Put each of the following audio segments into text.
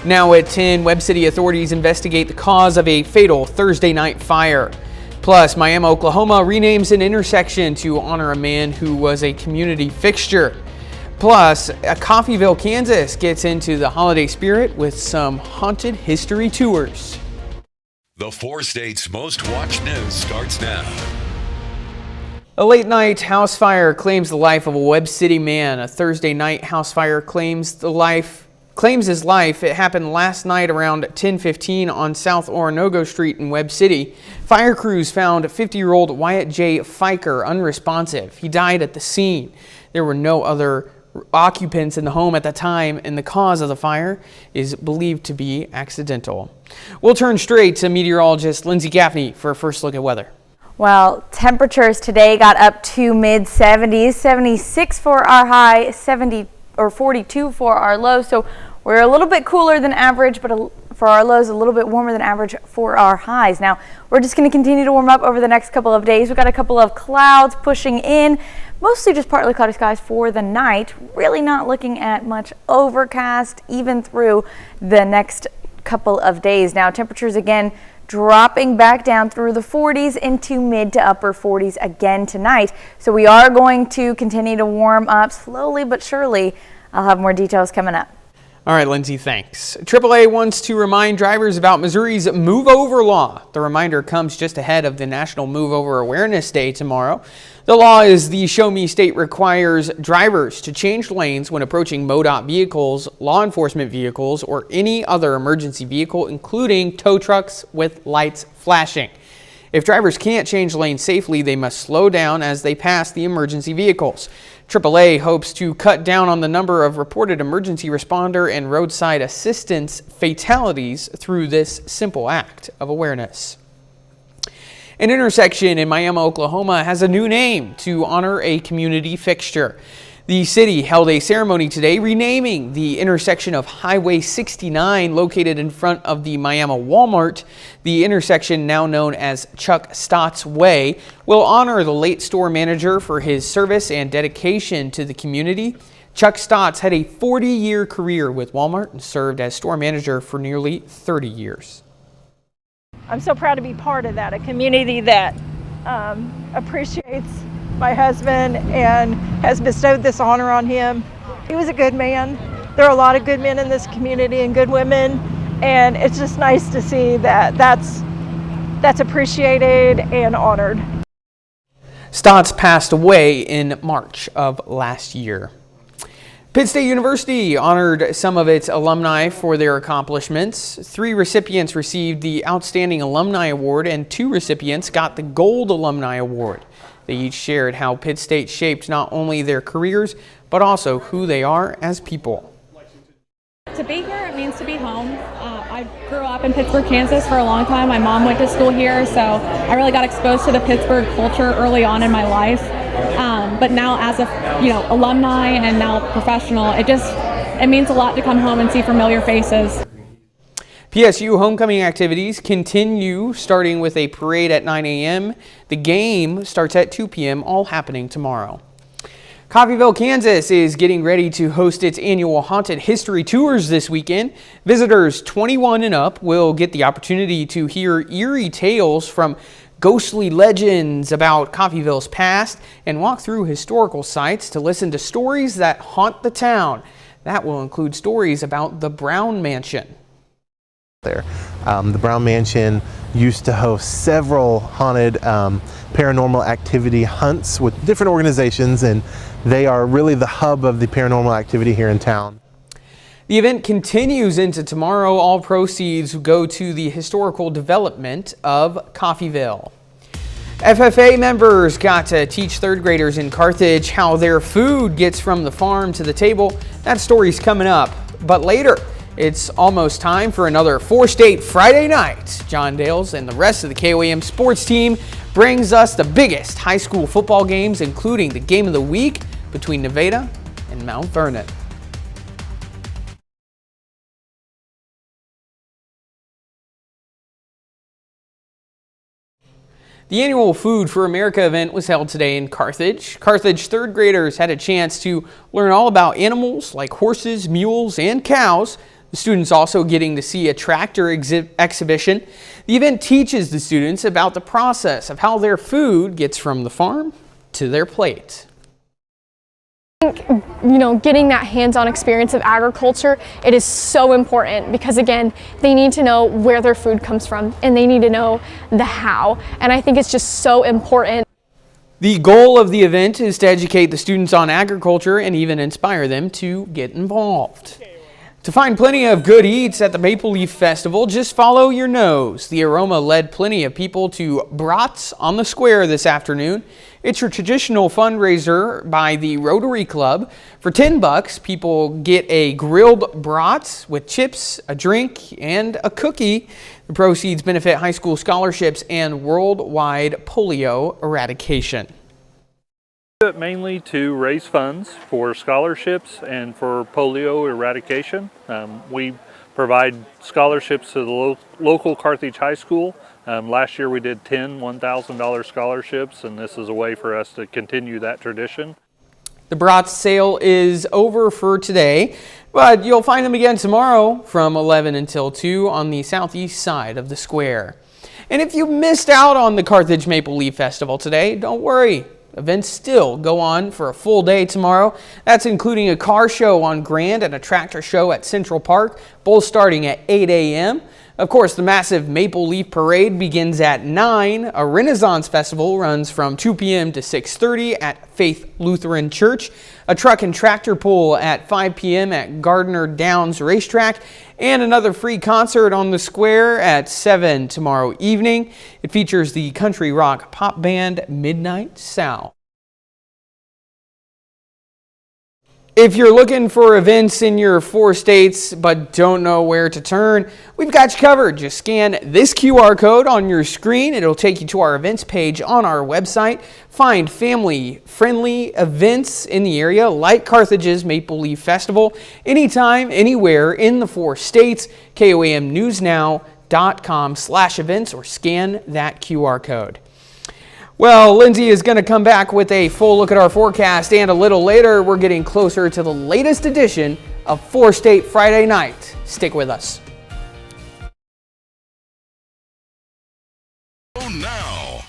Now at 10, Webb City authorities investigate the cause of a fatal Thursday night fire. Plus, Miami, Oklahoma renames an intersection to honor a man who was a community fixture. Plus, Coffeyville, Kansas gets into the holiday spirit with some haunted history tours. The 4 states' most watched news starts now. A late night house fire claims the life of a Webb City man. A Thursday night house fire claims his life. It happened last night around 10:15 on South Oronogo Street in Webb City. Fire crews found 50-year-old Wyatt J. Fiker unresponsive. He died at the scene. There were no other occupants in the home at the time, and the cause of the fire is believed to be accidental. We'll turn straight to meteorologist Lindsay Gaffney for a first look at weather. Well, temperatures today got up to mid-70s, 76 for our high, 42 for our low. So we're a little bit cooler than average, but for our lows, a little bit warmer than average for our highs. Now, we're just going to continue to warm up over the next couple of days. We've got a couple of clouds pushing in, mostly just partly cloudy skies for the night. Really not looking at much overcast even through the next couple of days. Now, temperatures again dropping back down through the 40s into mid to upper 40s again tonight. So we are going to continue to warm up slowly but surely. I'll have more details coming up. All right, Lindsay, thanks. AAA wants to remind drivers about Missouri's Move Over law. The reminder comes just ahead of the National Move Over Awareness Day tomorrow. The law is the Show Me state requires drivers to change lanes when approaching MoDOT vehicles, law enforcement vehicles, or any other emergency vehicle, including tow trucks with lights flashing. If drivers can't change lanes safely, they must slow down as they pass the emergency vehicles. AAA hopes to cut down on the number of reported emergency responder and roadside assistance fatalities through this simple act of awareness. An intersection in Miami, Oklahoma has a new name to honor a community fixture. The city held a ceremony today renaming the intersection of Highway 69 located in front of the Miami Walmart. The intersection, now known as Chuck Stott's Way, will honor the late store manager for his service and dedication to the community. Chuck Stotts had a 40-year career with Walmart and served as store manager for nearly 30 years. I'm so proud to be part of that, a community that appreciates my husband and has bestowed this honor on him. He was a good man. There are a lot of good men in this community and good women, and it's just nice to see that that's appreciated and honored. Stotts passed away in March of last year. Pitt State University honored some of its alumni for their accomplishments. 3 recipients received the Outstanding Alumni Award and 2 recipients got the Gold Alumni Award. They each shared how Pitt State shaped not only their careers, but also who they are as people. To be here, it means to be home. I grew up in Pittsburgh, Kansas for a long time. My mom went to school here, so I really got exposed to the Pittsburgh culture early on in my life. But now as a alumni and now professional, it means a lot to come home and see familiar faces. PSU homecoming activities continue, starting with a parade at 9 a.m. The game starts at 2 p.m., all happening tomorrow. Coffeyville, Kansas is getting ready to host its annual Haunted History Tours this weekend. Visitors 21 and up will get the opportunity to hear eerie tales from ghostly legends about Coffeyville's past and walk through historical sites to listen to stories that haunt the town. That will include stories about the Brown Mansion. The Brown Mansion used to host several haunted paranormal activity hunts with different organizations, and they are really the hub of the paranormal activity here in town. The event continues into tomorrow. All proceeds go to the historical development of Coffeyville. FFA members got to teach third graders in Carthage how their food gets from the farm to the table. That story's coming up, but later. It's almost time for another 4-state Friday night. John Dales and the rest of the KOAM sports team brings us the biggest high school football games, including the game of the week between Nevada and Mount Vernon. The annual Food for America event was held today in Carthage. Carthage third graders had a chance to learn all about animals like horses, mules, and cows. The students also getting to see a tractor exhibition. The event teaches the students about the process of how their food gets from the farm to their plate. I think, getting that hands-on experience of agriculture, it is so important because, again, they need to know where their food comes from and they need to know the how. And I think it's just so important. The goal of the event is to educate the students on agriculture and even inspire them to get involved. To find plenty of good eats at the Maple Leaf Festival, just follow your nose. The aroma led plenty of people to Brats on the Square this afternoon. It's your traditional fundraiser by the Rotary Club. For $10, people get a grilled brats with chips, a drink, and a cookie. The proceeds benefit high school scholarships and worldwide polio eradication. Mainly to raise funds for scholarships and for polio eradication. We provide scholarships to the local Carthage High School. Last year we did 10 $1,000 scholarships, and this is a way for us to continue that tradition. The brats sale is over for today, but you'll find them again tomorrow from 11 until 2 on the southeast side of the square. And if you missed out on the Carthage Maple Leaf Festival today, don't worry. Events still go on for a full day tomorrow. That's including a car show on Grand and a tractor show at Central Park, both starting at 8 a.m. Of course, the massive Maple Leaf Parade begins at 9. A Renaissance Festival runs from 2 p.m. to 6:30 at Faith Lutheran Church. A truck and tractor pull at 5 p.m. at Gardner Downs Racetrack. And another free concert on the square at 7 tomorrow evening. It features the country rock pop band Midnight South. If you're looking for events in your 4 states but don't know where to turn, we've got you covered. Just scan this QR code on your screen. It'll take you to our events page on our website. Find family-friendly events in the area like Carthage's Maple Leaf Festival anytime, anywhere in the 4 states. KOAMnewsnow.com/events or scan that QR code. Well, Lindsay is going to come back with a full look at our forecast, and a little later, we're getting closer to the latest edition of 4 State Friday Night. Stick with us. Now.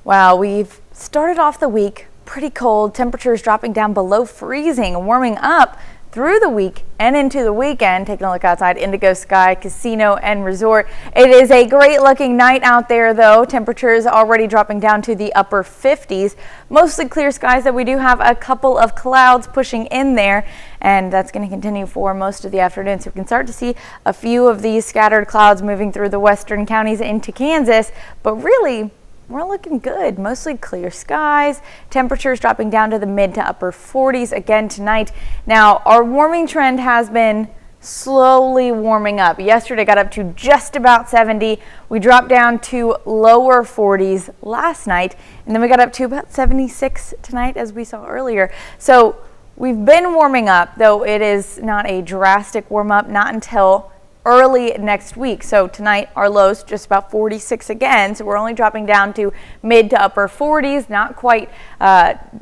Wow, we've started off the week pretty cold. Temperatures dropping down below freezing, warming up through the week and into the weekend. Taking a look outside, Indigo Sky Casino and Resort. It is a great looking night out there though. Temperatures already dropping down to the upper 50s. Mostly clear skies, though we do have a couple of clouds pushing in there, and that's going to continue for most of the afternoon. So we can start to see a few of these scattered clouds moving through the western counties into Kansas, but really we're looking good. Mostly clear skies. Temperatures dropping down to the mid to upper 40s again tonight. Now, our warming trend has been slowly warming up. Yesterday got up to just about 70. We dropped down to lower 40s last night, and then we got up to about 76 tonight, as we saw earlier. So we've been warming up, though it is not a drastic warm up, not until early next week. So tonight our lows just about 46 again, so we're only dropping down to mid to upper 40s, not quite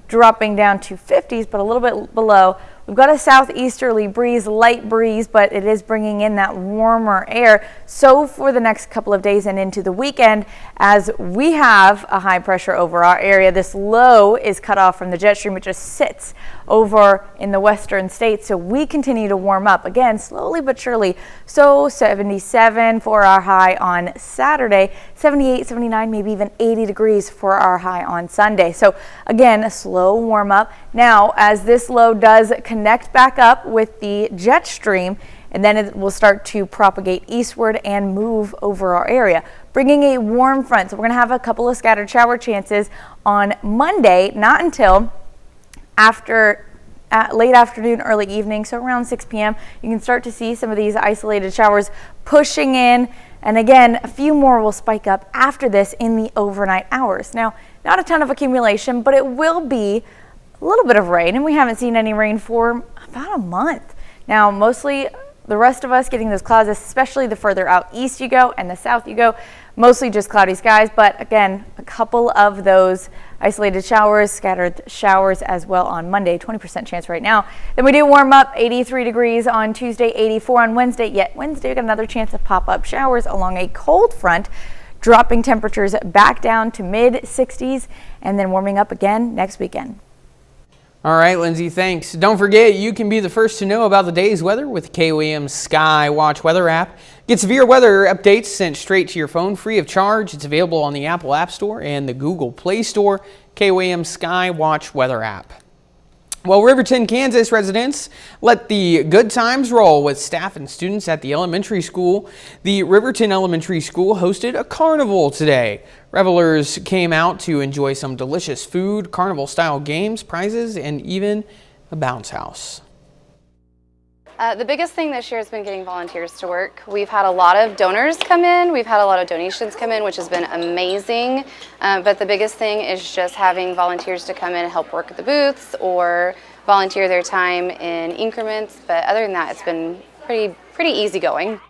dropping down to 50s, but a little bit below. We've got a southeasterly breeze, light breeze, but it is bringing in that warmer air. So for the next couple of days and into the weekend, as we have a high pressure over our area, this low is cut off from the jet stream. It just sits over in the western states. So we continue to warm up again, slowly but surely. So 77 for our high on Saturday, 78, 79, maybe even 80 degrees for our high on Sunday. So again, a slow warm up. Now, as this low does connect back up with the jet stream, and then it will start to propagate eastward and move over our area, bringing a warm front. So we're going to have a couple of scattered shower chances on Monday, not until after late afternoon, early evening, so around 6 p.m. You can start to see some of these isolated showers pushing in, and again, a few more will spike up after this in the overnight hours. Now, not a ton of accumulation, but it will be a little bit of rain, and we haven't seen any rain for about a month. Now, mostly the rest of us getting those clouds, especially the further out east you go and the south you go, Mostly just cloudy skies, but again, a couple of those isolated showers, scattered showers as well on Monday, 20% chance right now. Then we do warm up, 83 degrees on Tuesday, 84 on Wednesday. Yet Wednesday, we got another chance of pop-up showers along a cold front, dropping temperatures back down to mid-60s and then warming up again next weekend. All right, Lindsay, thanks. Don't forget, you can be the first to know about the day's weather with the KOAM Sky Watch weather app. Get severe weather updates sent straight to your phone free of charge. It's available on the Apple App Store and the Google Play Store. KOAM Sky Watch weather app. Well, Riverton, Kansas residents let the good times roll with staff and students at the elementary school. The Riverton Elementary School hosted a carnival today. Revelers came out to enjoy some delicious food, carnival-style games, prizes, and even a bounce house. The biggest thing this year has been getting volunteers to work. We've had a lot of donors come in, we've had a lot of donations come in, which has been amazing. But the biggest thing is just having volunteers to come in and help work at the booths or volunteer their time in increments. But other than that, it's been pretty easy going.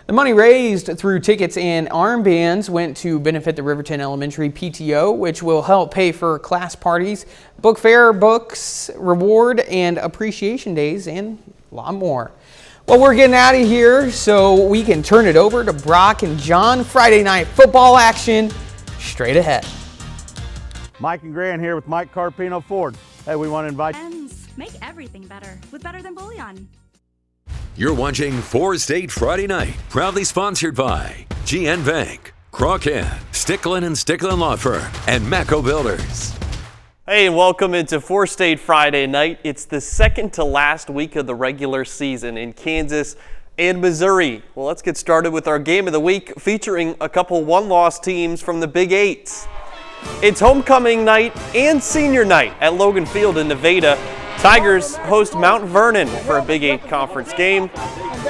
The money raised through tickets and armbands went to benefit the Riverton Elementary PTO, which will help pay for class parties, book fair, books, reward and appreciation days, and a lot more. Well, we're getting out of here so we can turn it over to Brock and John. Friday night football action straight ahead. Mike and Grant here with Mike Carpino Ford. Hey, we want to invite make everything better with Better Than Bullion. You're watching 4-State Friday Night, proudly sponsored by GN Bank, Crawcan, Sticklin & Sticklin Law Firm, and Macco Builders. Hey, and welcome into 4-State Friday Night. It's the second to last week of the regular season in Kansas and Missouri. Well, let's get started with our game of the week featuring a couple one-loss teams from the Big Eights. It's homecoming night and senior night at Logan Field in Nevada. Tigers host Mount Vernon for a Big 8 conference game.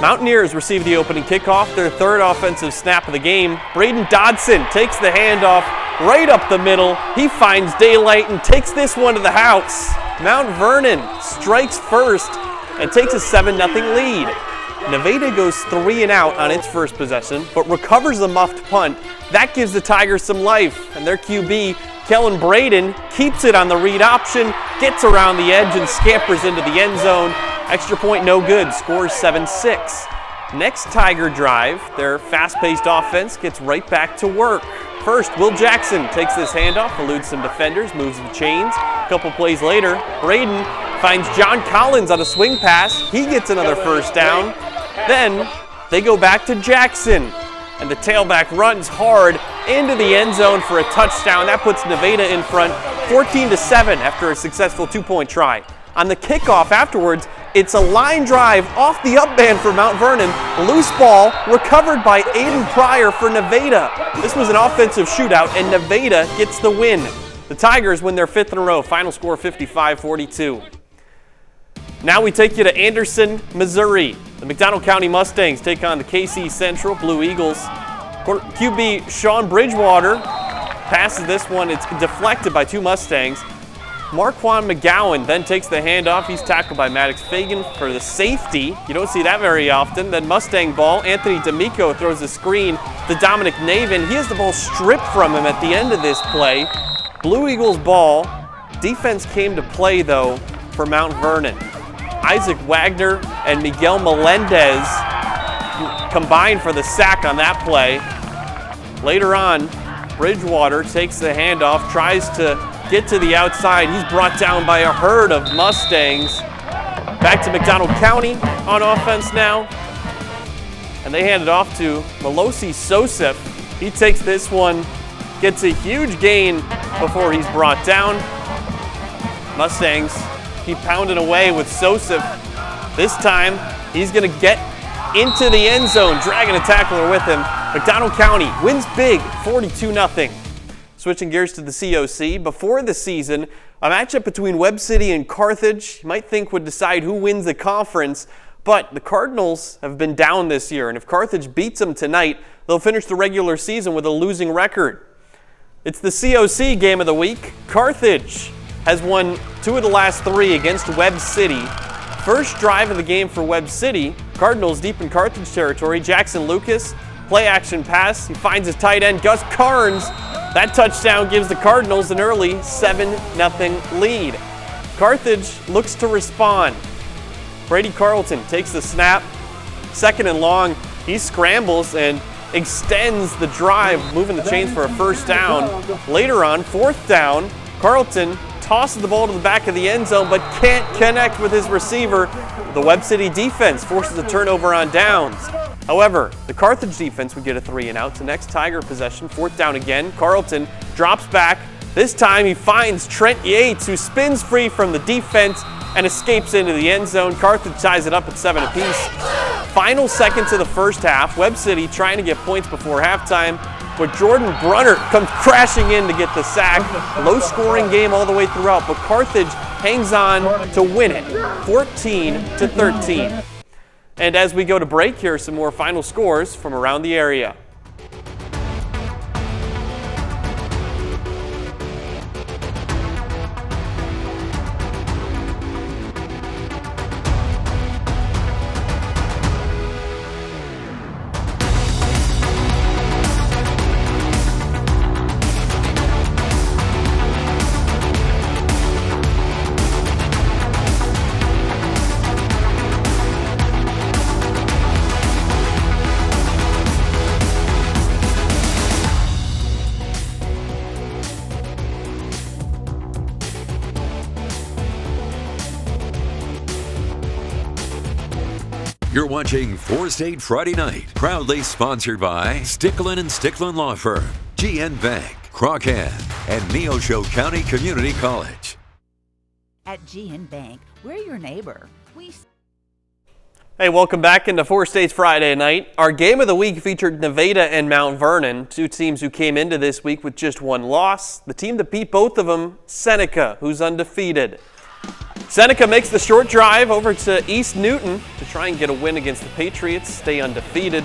Mountaineers receive the opening kickoff, their third offensive snap of the game. Braden Dodson takes the handoff right up the middle. He finds daylight and takes this one to the house. Mount Vernon strikes first and takes a 7-0 lead. Nevada goes 3 and out on its first possession, but recovers the muffed punt. That gives the Tigers some life, and their QB, Kellen Braden, keeps it on the read option, gets around the edge and scampers into the end zone. Extra point no good, scores 7-6. Next Tiger drive, their fast-paced offense gets right back to work. First, Will Jackson takes this handoff, eludes some defenders, moves the chains. A couple plays later, Braden finds John Collins on a swing pass. He gets another first down. Then they go back to Jackson, and the tailback runs hard into the end zone for a touchdown. That puts Nevada in front 14-7 after a successful 2-point try. On the kickoff afterwards, it's a line drive off the up band for Mount Vernon. Loose ball recovered by Aiden Pryor for Nevada. This was an offensive shootout, and Nevada gets the win. The Tigers win their 5th in a row. Final score 55-42. Now we take you to Anderson, Missouri. The McDonald County Mustangs take on the KC Central Blue Eagles. QB Sean Bridgewater passes this one. It's deflected by 2 Mustangs. Marquand McGowan then takes the handoff. He's tackled by Maddox Fagan for the safety. You don't see that very often. Then Mustang ball. Anthony D'Amico throws a screen to Dominic Navin. He has the ball stripped from him at the end of this play. Blue Eagles ball. Defense came to play, though, for Mount Vernon. Isaac Wagner and Miguel Melendez combined for the sack on that play. Later on, Bridgewater takes the handoff, tries to get to the outside. He's brought down by a herd of Mustangs. Back to McDonald County on offense now. And they hand it off to Melosi Sosef. He takes this one, gets a huge gain before he's brought down. Mustangs keep pounding away with Sosef. This time, he's going to get into the end zone, dragging a tackler with him. McDonald County wins big, 42-0. Switching gears to the COC, before the season, a matchup between Webb City and Carthage you might think would decide who wins the conference, but the Cardinals have been down this year, and if Carthage beats them tonight, they'll finish the regular season with a losing record. It's the COC game of the week. Carthage has won 2 of the last 3 against Webb City. First drive of the game for Webb City, Cardinals deep in Carthage territory. Jackson Lucas Play action pass. He finds his tight end, Gus Carnes. That touchdown gives the Cardinals an early 7-0 lead. Carthage looks to respond. Brady Carlton takes the snap. 2nd and long. He scrambles and extends the drive, moving the chains for a first down. Later on, 4th down, Carlton tosses the ball to the back of the end zone but can't connect with his receiver. The Webb City defense forces a turnover on downs. However, the Carthage defense would get a 3-and-out. The next Tiger possession, 4th down again. Carlton drops back. This time he finds Trent Yates, who spins free from the defense and escapes into the end zone. Carthage ties it up at 7 apiece. Final seconds of the first half. Webb City trying to get points before halftime, but Jordan Brunner comes crashing in to get the sack. Low-scoring game all the way throughout, but Carthage hangs on to win it, 14-13. And as we go to break, here are some more final scores from around the area. You're watching 4-State Friday Night, proudly sponsored by Sticklin & Sticklin Law Firm, GN Bank, Crockett, and Neosho County Community College. At GN Bank, we're your neighbor. Hey, welcome back into 4-State's Friday Night. Our game of the week featured Nevada and Mount Vernon, two teams who came into this week with just one loss. The team that beat both of them, Seneca, who's undefeated. Seneca makes the short drive over to East Newton to try and get a win against the Patriots, stay undefeated.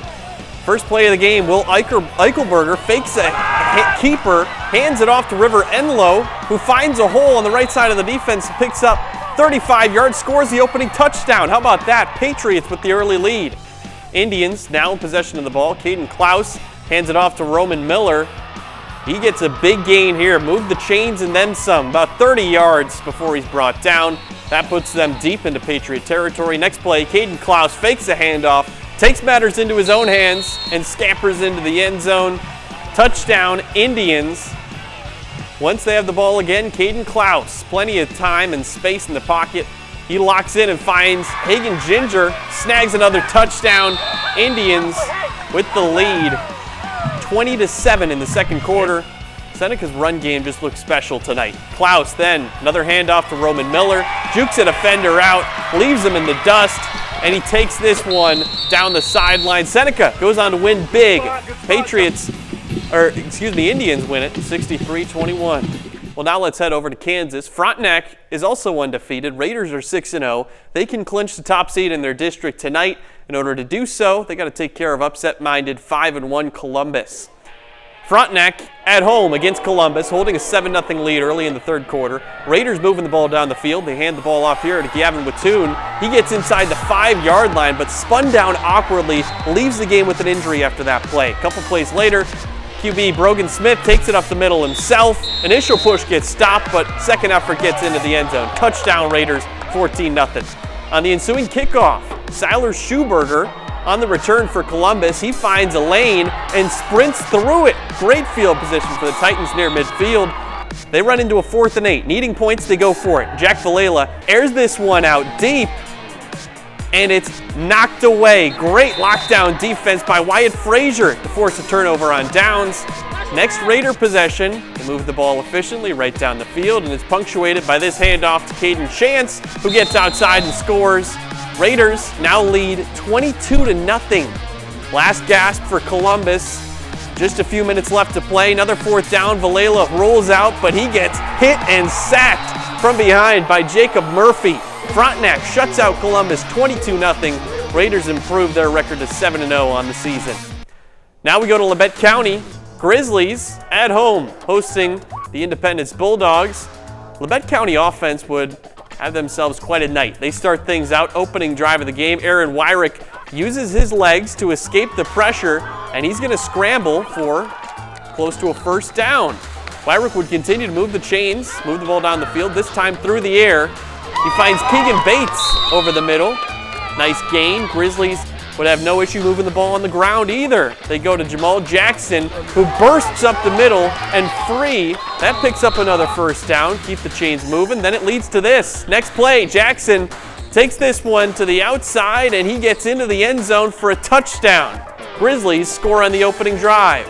First play of the game, Will Eichelberger fakes a keeper, hands it off to River Enlow, who finds a hole on the right side of the defense, picks up 35 yards, scores the opening touchdown. How about that? Patriots with the early lead. Indians now in possession of the ball. Caden Klaus hands it off to Roman Miller. He gets a big gain here, moved the chains and then some, about 30 yards before he's brought down. That puts them deep into Patriot territory. Next play, Caden Klaus fakes a handoff, takes matters into his own hands, and scampers into the end zone. Touchdown, Indians. Once they have the ball again, Caden Klaus, plenty of time and space in the pocket. He locks in and finds Hagen Ginger, snags another touchdown. Indians with the lead, 20-7 in the second quarter. Seneca's run game just looks special tonight. Klaus then, another handoff to Roman Miller, jukes a defender out, leaves him in the dust, and he takes this one down the sideline. Seneca goes on to win big. Indians win it, 63-21. Well, now let's head over to Kansas. Frontenac is also undefeated. Raiders are 6-0. They can clinch the top seed in their district tonight. In order to do so, they got to take care of upset-minded 5-1 Columbus. Frontenac at home against Columbus, holding a 7-0 lead early in the third quarter. Raiders moving the ball down the field. They hand the ball off here to Gavin Wattoon. He gets inside the 5-yard line, but spun down awkwardly, leaves the game with an injury after that play. A couple plays later, QB Brogan Smith takes it up the middle himself. Initial push gets stopped, but second effort gets into the end zone. Touchdown Raiders, 14-0. On the ensuing kickoff, Siler Schuberger on the return for Columbus. He finds a lane and sprints through it. Great field position for the Titans near midfield. They run into a 4th and 8. Needing points, they go for it. Jack Valela airs this one out deep, and it's knocked away. Great lockdown defense by Wyatt Frazier to force a turnover on downs. Next Raider possession, they move the ball efficiently right down the field, and it's punctuated by this handoff to Caden Chance, who gets outside and scores. Raiders now lead 22-0. Last gasp for Columbus. Just a few minutes left to play. Another 4th down. Valela rolls out, but he gets hit and sacked from behind by Jacob Murphy. Frontenac shuts out Columbus 22-0. Raiders improve their record to 7-0 on the season. Now we go to Labette County. Grizzlies at home hosting the Independence Bulldogs. Labette County offense would have themselves quite a night. They start things out, opening drive of the game. Aaron Wyrick uses his legs to escape the pressure, and he's going to scramble for close to a first down. Wyrick would continue to move the chains, move the ball down the field, this time through the air. He finds Keegan Bates over the middle. Nice gain. Grizzlies would have no issue moving the ball on the ground either. They go to Jamal Jackson, who bursts up the middle and free. That picks up another first down. Keep the chains moving. Then it leads to this. Next play, Jackson takes this one to the outside, and he gets into the end zone for a touchdown. Grizzlies score on the opening drive.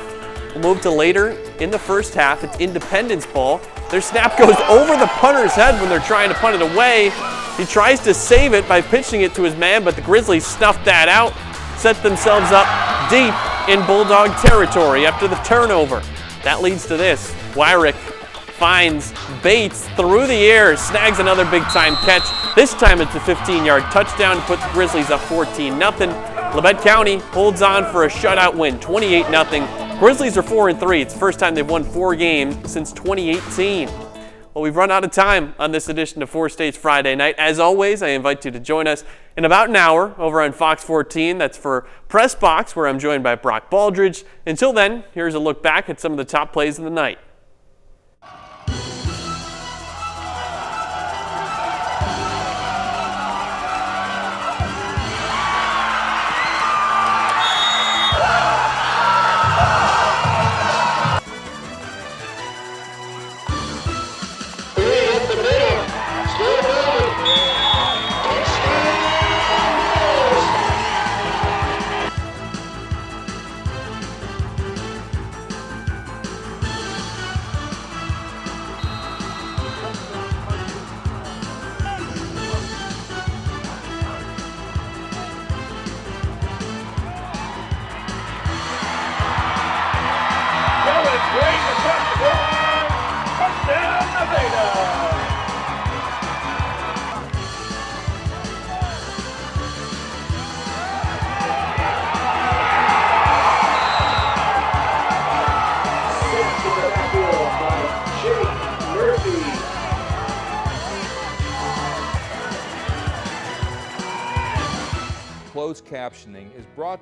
We'll move to later in the first half. It's Independence ball. Their snap goes over the punter's head when they're trying to punt it away. He tries to save it by pitching it to his man, but the Grizzlies snuffed that out, set themselves up deep in Bulldog territory after the turnover. That leads to this. Wyrick finds Bates through the air, snags another big-time catch. This time it's a 15-yard touchdown to put the Grizzlies up 14-0. Labette County holds on for a shutout win, 28-0. Grizzlies are 4-3. It's the first time they've won 4 games since 2018. Well, we've run out of time on this edition of 4 States Friday Night. As always, I invite you to join us in about an hour over on Fox 14. That's for Press Box, where I'm joined by Brock Baldridge. Until then, here's a look back at some of the top plays of the night. Closed captioning is brought